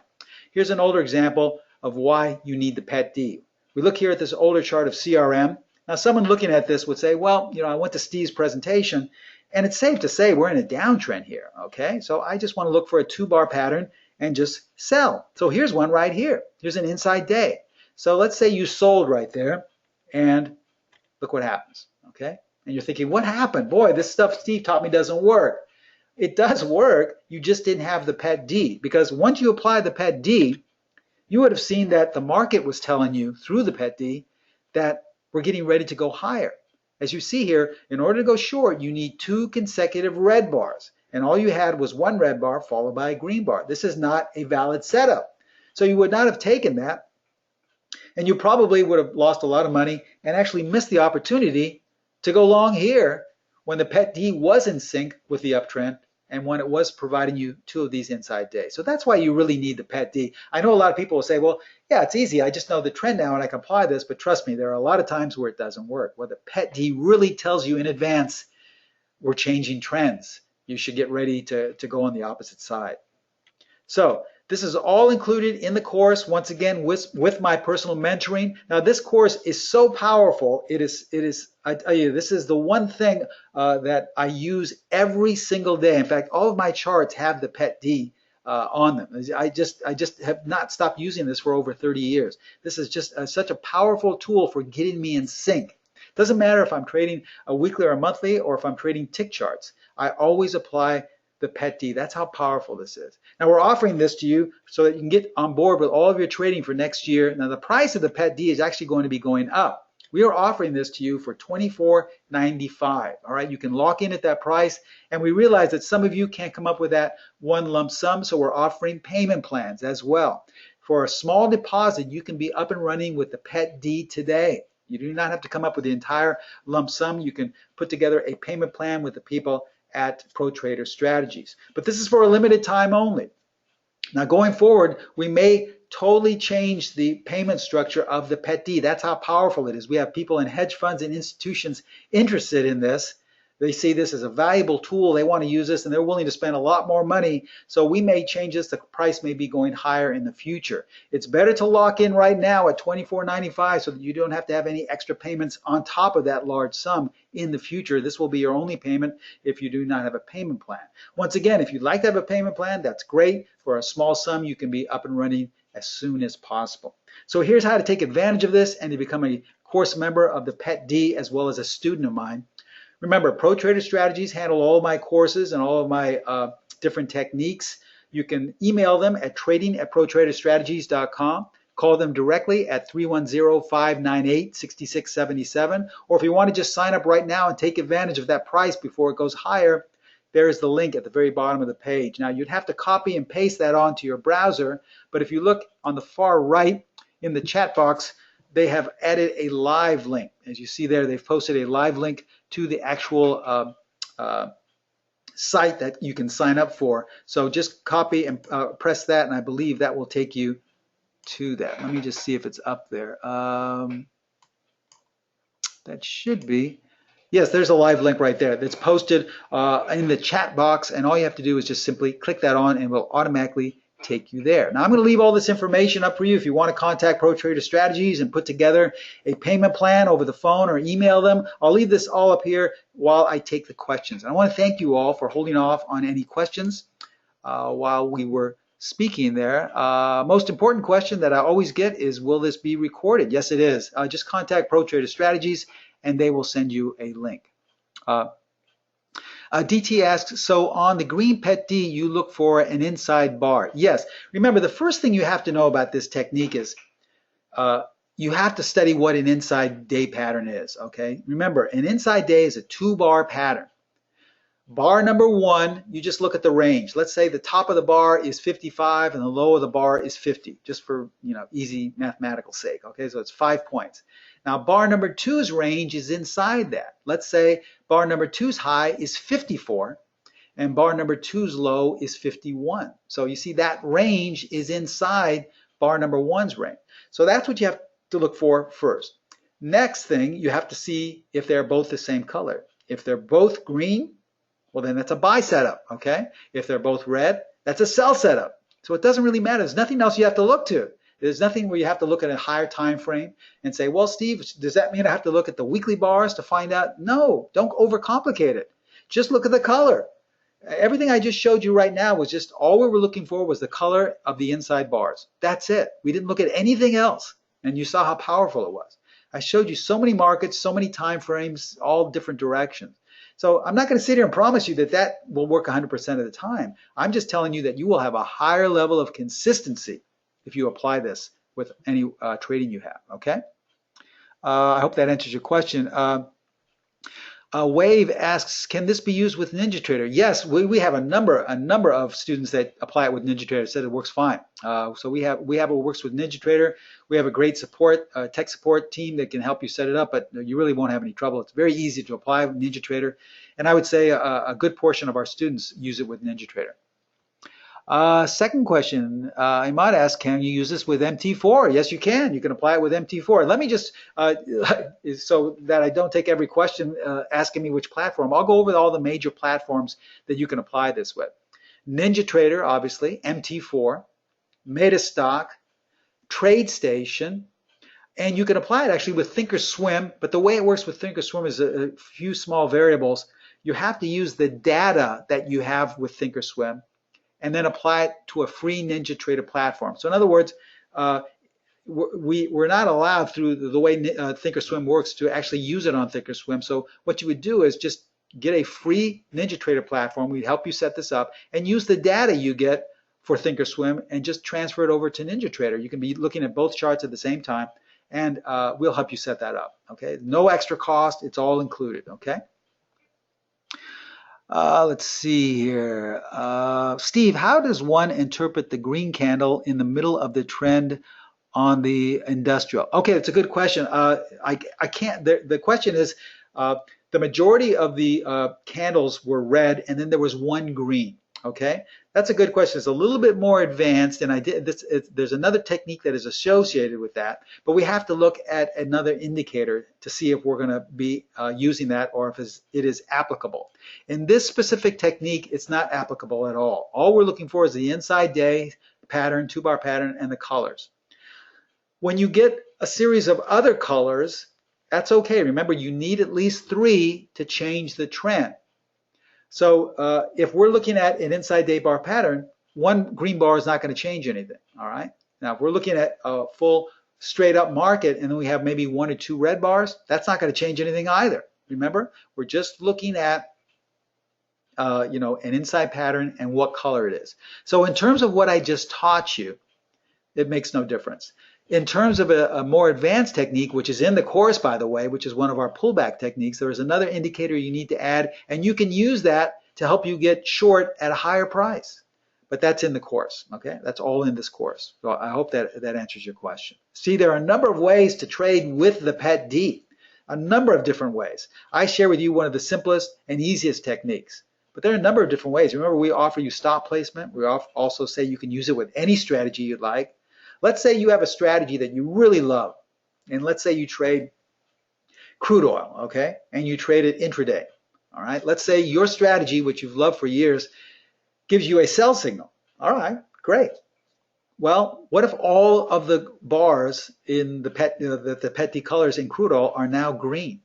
Here's an older example of why you need the PET D. We look here at this older chart of CRM. Now, someone looking at this would say, well, you know, I went to Steve's presentation, and it's safe to say we're in a downtrend here, okay? So I just want to look for a 2-bar pattern and just sell. So here's one right here. Here's an inside day. So let's say you sold right there, and look what happens, okay? And you're thinking, what happened? Boy, this stuff Steve taught me doesn't work. It does work. You just didn't have the PET D, because once you apply the PET D, you would have seen that the market was telling you through the PET D that we're getting ready to go higher. As you see here, in order to go short, you need 2 consecutive red bars. And all you had was 1 red bar followed by a green bar. This is not a valid setup. So you would not have taken that. And you probably would have lost a lot of money and actually missed the opportunity to go long here when the PET D was in sync with the uptrend and when it was providing you 2 of these inside days. So that's why you really need the PET D. I know a lot of people will say, well, yeah, it's easy. I just know the trend now and I can apply this. But trust me, there are a lot of times where it doesn't work, where the PET D really tells you in advance we're changing trends. You should get ready to go on the opposite side. So this is all included in the course, once again, with my personal mentoring. Now, this course is so powerful. It is, I tell you, this is the one thing that I use every single day. In fact, all of my charts have the PET D on them. I just have not stopped using this for over 30 years. This is just such a powerful tool for getting me in sync. Doesn't matter if I'm trading a weekly or a monthly or if I'm trading tick charts. I always apply the PET D. That's how powerful this is. Now, we're offering this to you so that you can get on board with all of your trading for next year. Now, the price of the PET D is actually going to be going up. We are offering this to you for $24.95. All right, you can lock in at that price, and we realize that some of you can't come up with that one lump sum, so we're offering payment plans as well. For a small deposit, you can be up and running with the PET D today. You do not have to come up with the entire lump sum. You can put together a payment plan with the people at Pro Trader Strategies. But this is for a limited time only. Now, going forward, we may totally change the payment structure of the PET D. That's how powerful it is. We have people in hedge funds and institutions interested in this. They see this as a valuable tool. They want to use this, and they're willing to spend a lot more money. So we may change this. The price may be going higher in the future. It's better to lock in right now at $24.95 so that you don't have to have any extra payments on top of that large sum in the future. This will be your only payment if you do not have a payment plan. Once again, if you'd like to have a payment plan, that's great. For a small sum, you can be up and running as soon as possible. So here's how to take advantage of this and to become a course member of the PET D as well as a student of mine. Remember, Pro Trader Strategies handle all of my courses and all of my different techniques. You can email them at trading@protraderstrategies.com. Call them directly at 310-598-6677. Or if you want to just sign up right now and take advantage of that price before it goes higher, there is the link at the very bottom of the page. Now, you'd have to copy and paste that onto your browser, but if you look on the far right in the chat box, they have added a live link. As you see there, they've posted a live link to the actual site that you can sign up for. So just copy and press that, and I believe that will take you to that. Let me just see if it's up there. That should be. Yes, there's a live link right there that's posted in the chat box, and all you have to do is just simply click that on and it will automatically take you there. Now I'm going to leave all this information up for you if you want to contact Pro Trader Strategies and put together a payment plan over the phone or email them. I'll leave this all up here while I take the questions. And I want to thank you all for holding off on any questions while we were speaking there. Most important question that I always get is, will this be recorded? Yes, it is. Just contact Pro Trader Strategies and they will send you a link. DT asks, so on the green pet D, you look for an inside bar. Yes. Remember, the first thing you have to know about this technique is you have to study what an inside day pattern is, okay? Remember, an inside day is a 2-bar pattern. Bar number 1, you just look at the range. Let's say the top of the bar is 55 and the low of the bar is 50, just for easy mathematical sake, okay? So it's 5 points. Now, bar number 2's range is inside that. Let's say bar number 2's high is 54 and bar number 2's low is 51. So you see that range is inside bar number 1's range. So that's what you have to look for first. Next thing, you have to see if they're both the same color. If they're both green, well, then that's a buy setup, okay? If they're both red, that's a sell setup. So it doesn't really matter. There's nothing else you have to look to. There's nothing where you have to look at a higher time frame and say, well, Steve, does that mean I have to look at the weekly bars to find out? No, don't overcomplicate it. Just look at the color. Everything I just showed you right now was just all we were looking for was the color of the inside bars. That's it. We didn't look at anything else. And you saw how powerful it was. I showed you so many markets, so many time frames, all different directions. So I'm not going to sit here and promise you that that will work 100% of the time. I'm just telling you that you will have a higher level of consistency if you apply this with any trading you have, okay? I hope that answers your question. Wave asks, can this be used with NinjaTrader? Yes, we have a number of students that apply it with NinjaTrader, said it works fine. So we have it works with NinjaTrader. We have a great tech support team that can help you set it up, but you really won't have any trouble. It's very easy to apply with NinjaTrader, and I would say a good portion of our students use it with NinjaTrader. Second question, Imad asks, can you use this with MT4? Yes, you can. You can apply it with MT4. Let me just, so that I don't take every question asking me which platform, I'll go over all the major platforms that you can apply this with. NinjaTrader, obviously, MT4, Metastock, TradeStation, and you can apply it actually with Thinkorswim, but the way it works with Thinkorswim is a few small variables. You have to use the data that you have with Thinkorswim and then apply it to a free NinjaTrader platform. So in other words, we're not allowed through the way Thinkorswim works to actually use it on Thinkorswim. So what you would do is just get a free NinjaTrader platform. We'd help you set this up and use the data you get for Thinkorswim and just transfer it over to NinjaTrader. You can be looking at both charts at the same time, and we'll help you set that up, okay? No extra cost, it's all included, okay? Let's see here. Steve, how does one interpret the green candle in the middle of the trend on the industrial? Okay, that's a good question. I can't, the question is, the majority of the candles were red and then there was one green, okay? That's a good question. It's a little bit more advanced, and there's another technique that is associated with that, but we have to look at another indicator to see if we're going to be using that or if it is applicable. In this specific technique, it's not applicable at all. All we're looking for is the inside day pattern, 2-bar pattern, and the colors. When you get a series of other colors, that's okay. Remember, you need at least 3 to change the trend. So if we're looking at an inside day bar pattern, one green bar is not going to change anything, all right? Now, if we're looking at a full straight up market and then we have maybe 1 or 2 red bars, that's not going to change anything either. Remember, we're just looking at an inside pattern and what color it is. So in terms of what I just taught you, it makes no difference. In terms of a more advanced technique, which is in the course, by the way, which is one of our pullback techniques, there is another indicator you need to add, and you can use that to help you get short at a higher price. but that's in the course, okay? That's all in this course. So I hope that answers your question. See, there are a number of ways to trade with the Pet D, a number of different ways. I share with you one of the simplest and easiest techniques, but there are a number of different ways. Remember, we offer you stop placement. We also say you can use it with any strategy you'd like. Let's say you have a strategy that you really love, and let's say you trade crude oil, okay? And you trade it intraday, all right? Let's say your strategy, which you've loved for years, gives you a sell signal. All right, great. Well, what if all of the bars in the Pet D colors in crude oil are now green?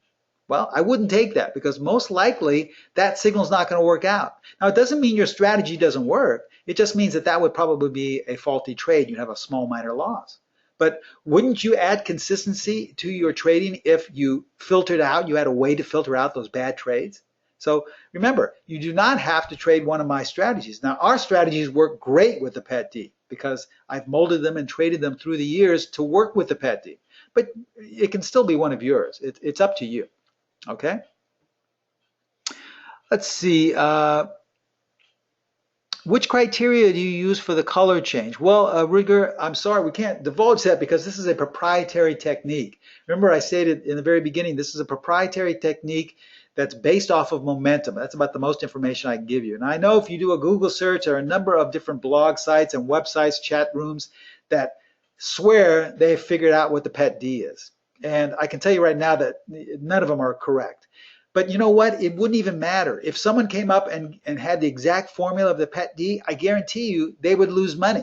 Well, I wouldn't take that because most likely that signal is not going to work out. Now, it doesn't mean your strategy doesn't work. It just means that that would probably be a faulty trade. You'd have a small minor loss. But wouldn't you add consistency to your trading if you filtered out, you had a way to filter out those bad trades? So remember, you do not have to trade one of my strategies. Now, our strategies work great with the Pet D because I've molded them and traded them through the years to work with the Pet D. But it can still be one of yours. It's up to you. Okay? Let's see. Which criteria do you use for the color change? Well, Rigger, I'm sorry, we can't divulge that because this is a proprietary technique. Remember, I stated in the very beginning, this is a proprietary technique that's based off of momentum. That's about the most information I can give you. And I know if you do a Google search, there are a number of different blog sites and websites, chat rooms that swear they've figured out what the Pet D is. And I can tell you right now that none of them are correct. But you know what? It wouldn't even matter. If someone came up and had the exact formula of the Pet D, I guarantee you they would lose money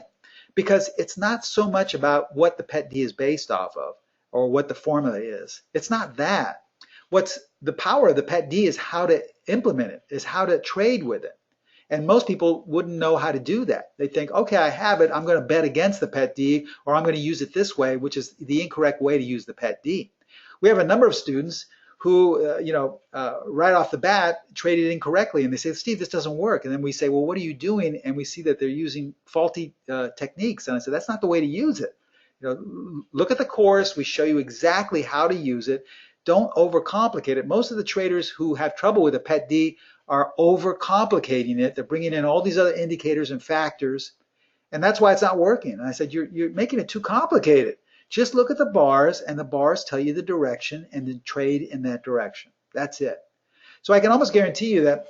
because it's not so much about what the Pet D is based off of or what the formula is. It's not that. What's the power of the Pet D is how to implement it, is how to trade with it. And most people wouldn't know how to do that. They think, okay, I have it. I'm going to bet against the Pet D, or I'm going to use it this way, which is the incorrect way to use the Pet D. We have a number of students who, right off the bat, traded incorrectly. And they say, Steve, this doesn't work. And then we say, well, what are you doing? And we see that they're using faulty techniques. And I said, that's not the way to use it. Look at the course. We show you exactly how to use it. Don't overcomplicate it. Most of the traders who have trouble with a Pet D are overcomplicating it. They're bringing in all these other indicators and factors, and that's why it's not working. And I said, you're making it too complicated. Just look at the bars, and the bars tell you the direction, and then trade in that direction. That's it. So I can almost guarantee you that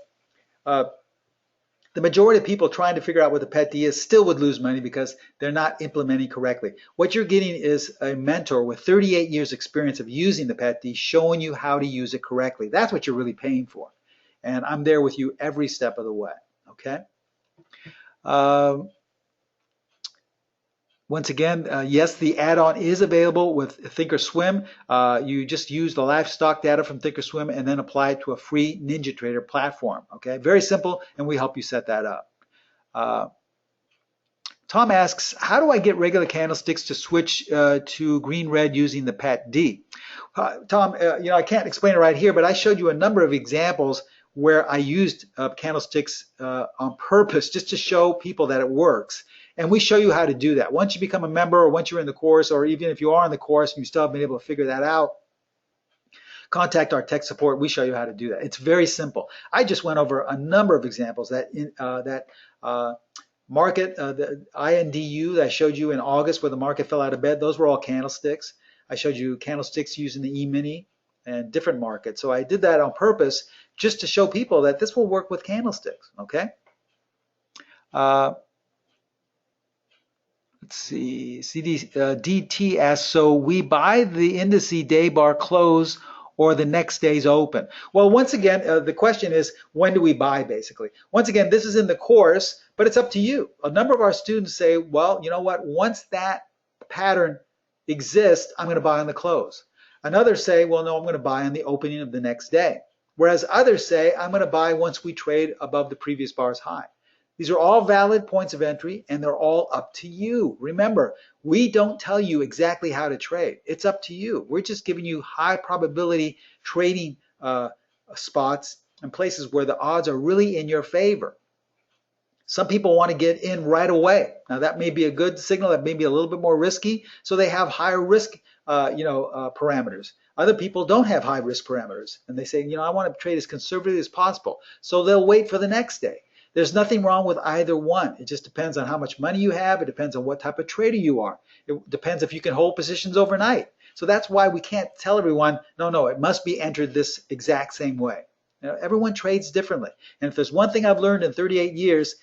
the majority of people trying to figure out what the Pet D is still would lose money because they're not implementing correctly. What you're getting is a mentor with 38 years experience of using the Pet D showing you how to use it correctly. That's what you're really paying for. And I'm there with you every step of the way, okay? Once again, yes, the add-on is available with thinkorswim. You just use the livestock data from thinkorswim and then apply it to a free NinjaTrader platform. Okay, very simple, and we help you set that up. Tom asks, how do I get regular candlesticks to switch to green-red using the Pet D? Tom, I can't explain it right here, but I showed you a number of examples where I used candlesticks on purpose just to show people that it works. And we show you how to do that. Once you become a member or once you're in the course, or even if you are in the course and you still haven't been able to figure that out, contact our tech support. We show you how to do that. It's very simple. I just went over a number of examples that market, the INDU that I showed you in August where the market fell out of bed, those were all candlesticks. I showed you candlesticks using the E-mini and different markets. So I did that on purpose just to show people that this will work with candlesticks, okay? Let's see, DT asks, so we buy the indice day bar close or the next day's open? Well, once again, the question is, when do we buy, basically? Once again, this is in the course, but it's up to you. A number of our students say, well, you know what, once that pattern exists, I'm going to buy on the close. And others say, well, no, I'm going to buy on the opening of the next day. Whereas others say, I'm going to buy once we trade above the previous bar's high. These are all valid points of entry, and they're all up to you. Remember, we don't tell you exactly how to trade. It's up to you. We're just giving you high probability trading spots and places where the odds are really in your favor. Some people want to get in right away. Now, that may be a good signal. That may be a little bit more risky, so they have higher risk parameters. Other people don't have high risk parameters, and they say, I want to trade as conservatively as possible. So they'll wait for the next day. There's nothing wrong with either one. It just depends on how much money you have. It depends on what type of trader you are. It depends if you can hold positions overnight. So that's why we can't tell everyone, no, it must be entered this exact same way. Everyone trades differently. And if there's one thing I've learned in 38 years,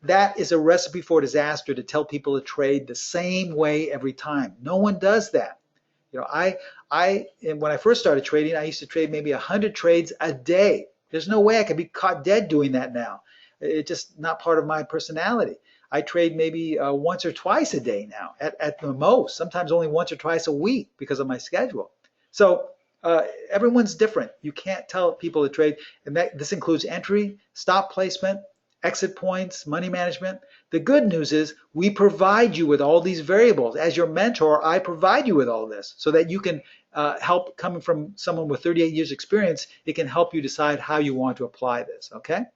that is a recipe for disaster, to tell people to trade the same way every time. No one does that. When I first started trading, I used to trade maybe 100 trades a day. There's no way I could be caught dead doing that now. It's just not part of my personality. I trade maybe once or twice a day now, at the most, sometimes only once or twice a week because of my schedule. So everyone's different. You can't tell people to trade, and this includes entry, stop placement, exit points, money management. The good news is we provide you with all these variables. As your mentor, I provide you with all this so that you can help, coming from someone with 38 years experience, it can help you decide how you want to apply this, okay?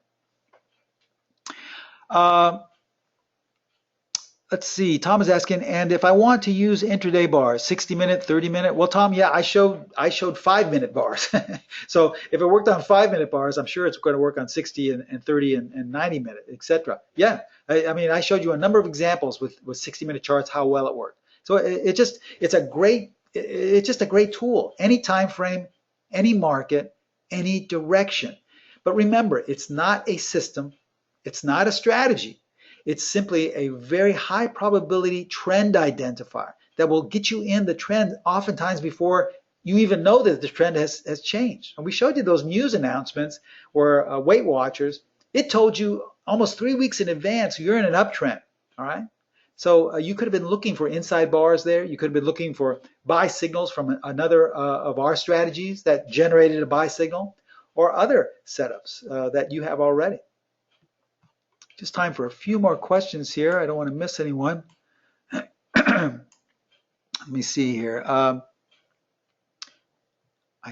Let's see, Tom is asking, and if I want to use intraday bars, 60-minute, 30-minute, well, Tom, yeah, I showed 5-minute bars. So if it worked on 5-minute bars, I'm sure it's going to work on 60 and 30 and 90-minute, etc. Yeah, I mean, I showed you a number of examples with 60-minute charts, how well it worked. So it's just a great tool. Any time frame, any market, any direction. But remember, it's not a system. It's not a strategy. It's simply a very high probability trend identifier that will get you in the trend oftentimes before you even know that the trend has changed. And we showed you those news announcements where Weight Watchers, it told you almost 3 weeks in advance you're in an uptrend, all right? So you could have been looking for inside bars there. You could have been looking for buy signals from another of our strategies that generated a buy signal, or other setups that you have already. Just time for a few more questions here. I don't want to miss anyone. Let me see here. I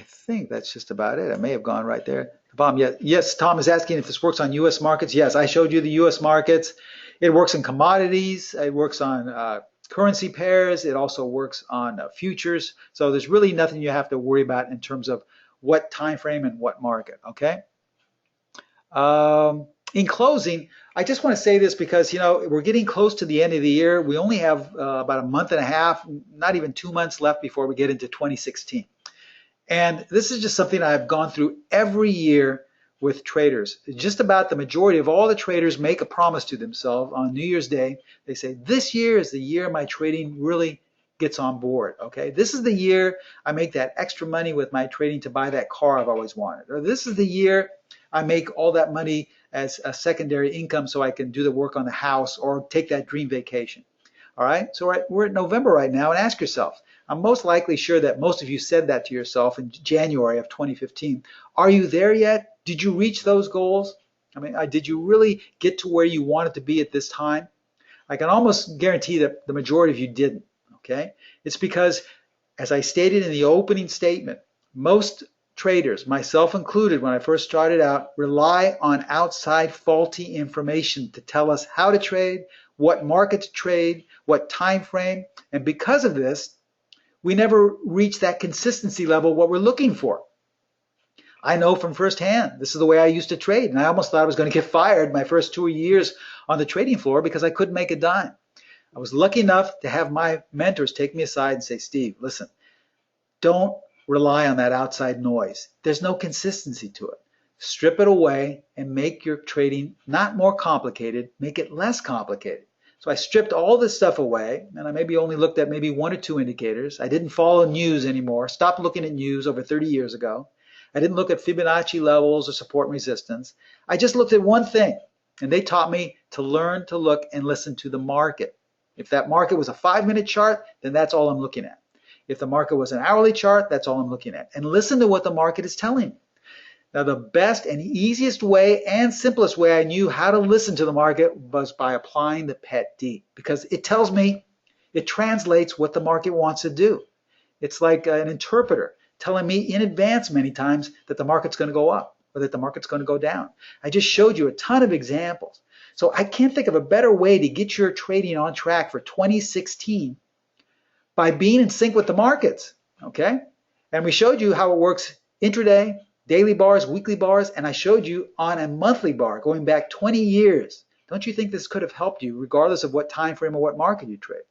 think that's just about it. I may have gone right there. Yes, Tom is asking if this works on U.S. markets. Yes, I showed you the U.S. markets. It works in commodities. It works on currency pairs. It also works on futures. So there's really nothing you have to worry about in terms of what time frame and what market, okay? In closing, I just want to say this because, we're getting close to the end of the year. We only have about a month and a half, not even 2 months left before we get into 2016. And this is just something I've gone through every year with traders. Just about the majority of all the traders make a promise to themselves on New Year's Day. They say, this year is the year my trading really gets on board, okay? This is the year I make that extra money with my trading to buy that car I've always wanted. Or this is the year I make all that money as a secondary income so I can do the work on the house or take that dream vacation. All right, so we're at November right now, and ask yourself, I'm most likely sure that most of you said that to yourself in January of 2015. Are you there yet? Did you reach those goals? I mean, did you really get to where you wanted to be at this time? I can almost guarantee that the majority of you didn't, okay? It's because, as I stated in the opening statement, most traders, myself included when I first started out, rely on outside faulty information to tell us how to trade, what market to trade, what time frame, and because of this, we never reach that consistency level, what we're looking for. I know from firsthand, this is the way I used to trade, and I almost thought I was going to get fired my first 2 years on the trading floor because I couldn't make a dime. I was lucky enough to have my mentors take me aside and say, Steve, listen, don't rely on that outside noise. There's no consistency to it. Strip it away and make your trading not more complicated, make it less complicated. So I stripped all this stuff away, and I maybe only looked at maybe 1 or 2 indicators. I didn't follow news anymore, stopped looking at news over 30 years ago. I didn't look at Fibonacci levels or support and resistance. I just looked at one thing, and they taught me to learn to look and listen to the market. If that market was a 5-minute chart, then that's all I'm looking at. If the market was an hourly chart, that's all I'm looking at. And listen to what the market is telling me. Now, the best and easiest way and simplest way I knew how to listen to the market was by applying the PET-D, because it tells me, it translates what the market wants to do. It's like an interpreter telling me in advance many times that the market's going to go up or that the market's going to go down. I just showed you a ton of examples. So I can't think of a better way to get your trading on track for 2016 by being in sync with the markets, okay? And we showed you how it works intraday, daily bars, weekly bars, and I showed you on a monthly bar going back 20 years. Don't you think this could have helped you regardless of what time frame or what market you trade?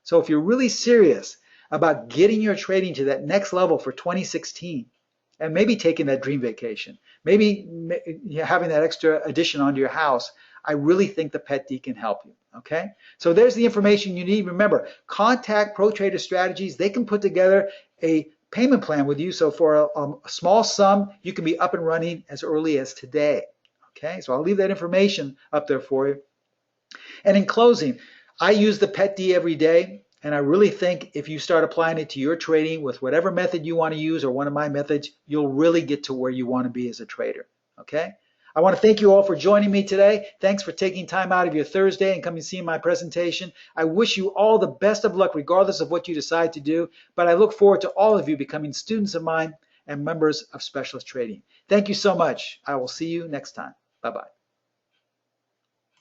So if you're really serious about getting your trading to that next level for 2016, and maybe taking that dream vacation, maybe having that extra addition onto your house, I really think the Pet D can help you. Okay, so there's the information you need. Remember, contact Pro Trader Strategies. They can put together a payment plan with you. So for a small sum, you can be up and running as early as today. Okay, so I'll leave that information up there for you. And in closing, I use the Pet D every day. And I really think if you start applying it to your trading with whatever method you want to use or one of my methods, you'll really get to where you want to be as a trader. Okay? I want to thank you all for joining me today. Thanks for taking time out of your Thursday and coming to see my presentation. I wish you all the best of luck regardless of what you decide to do. But I look forward to all of you becoming students of mine and members of Specialist Trading. Thank you so much. I will see you next time. Bye-bye.